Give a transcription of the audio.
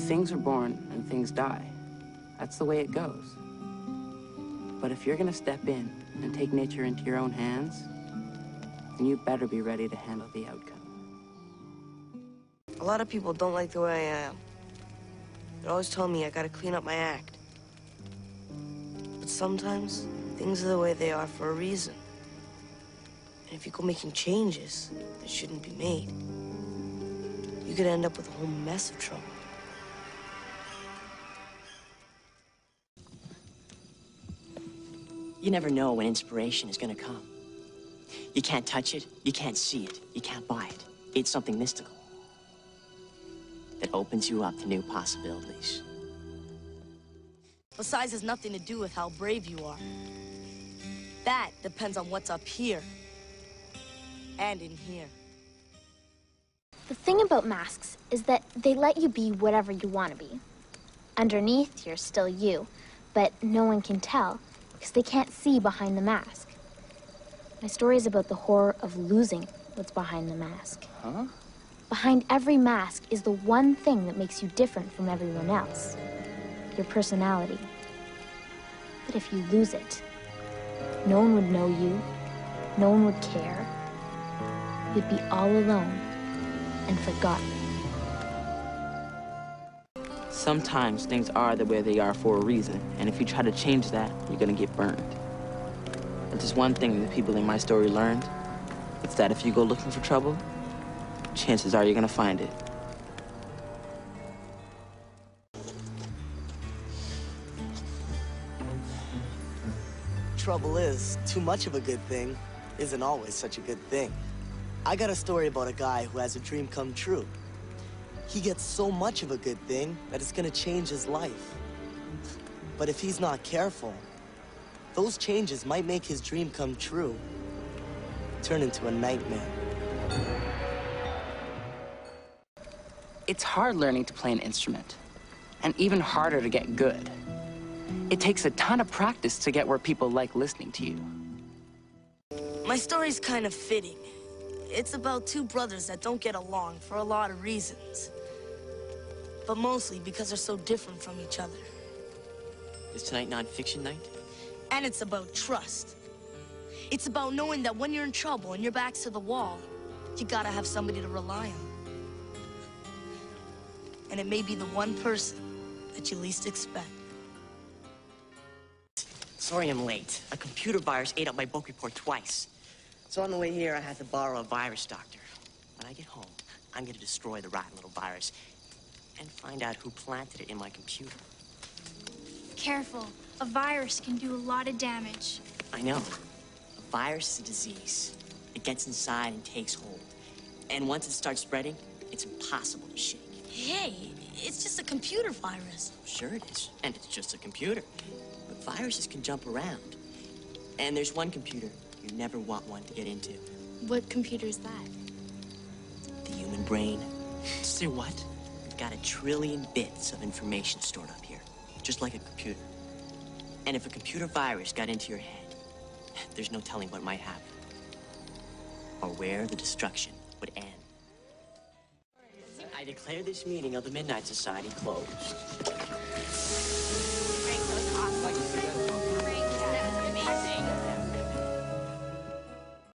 things are born and things die. That's the way it goes. But if you're gonna step in and take nature into your own hands, then you better be ready to handle the outcome. A lot of people don't like the way I am. They always tell me I gotta clean up my act. But sometimes, things are the way they are for a reason. And if you go making changes that shouldn't be made, you could end up with a whole mess of trouble. You never know when inspiration is gonna come. You can't touch it, you can't see it, you can't buy it. It's something mystical that opens you up to new possibilities. But size has nothing to do with how brave you are. That depends on what's up here and in here. The thing about masks is that they let you be whatever you want to be. Underneath, you're still you, but no one can tell because they can't see behind the mask. My story is about the horror of losing what's behind the mask. Huh? Behind every mask is the one thing that makes you different from everyone else. Your personality. But if you lose it, no one would know you, no one would care. You'd be all alone and forgotten. Sometimes things are the way they are for a reason, and if you try to change that, you're gonna get burned. But there's one thing the people in my story learned. It's that if you go looking for trouble, chances are you're gonna find it. Trouble is, too much of a good thing isn't always such a good thing. I got a story about a guy who has a dream come true. He gets so much of a good thing that it's gonna change his life. But if he's not careful, those changes might make his dream come true, turn into a nightmare. It's hard learning to play an instrument, and even harder to get good. It takes a ton of practice to get where people like listening to you. My story's kind of fitting. It's about two brothers that don't get along for a lot of reasons. But mostly because they're so different from each other. Is tonight nonfiction night? And it's about trust. It's about knowing that when you're in trouble and your back's to the wall, you gotta have somebody to rely on. And it may be the one person that you least expect. Sorry I'm late. A computer virus ate up my book report twice. So on the way here, I had to borrow a virus doctor. When I get home, I'm gonna destroy the rotten little virus and find out who planted it in my computer. Careful. A virus can do a lot of damage. I know. A virus is a disease. It gets inside and takes hold. And once it starts spreading, it's impossible to shake. Hey, it's just a computer virus. Sure it is. And it's just a computer. But viruses can jump around. And there's one computer you never want one to get into. What computer is that? The human brain. Say what? We've got 1 trillion bits of information stored up here, just like a computer. And if a computer virus got into your head, there's no telling what might happen. Or where the destruction would end. I declare this meeting of the Midnight Society closed.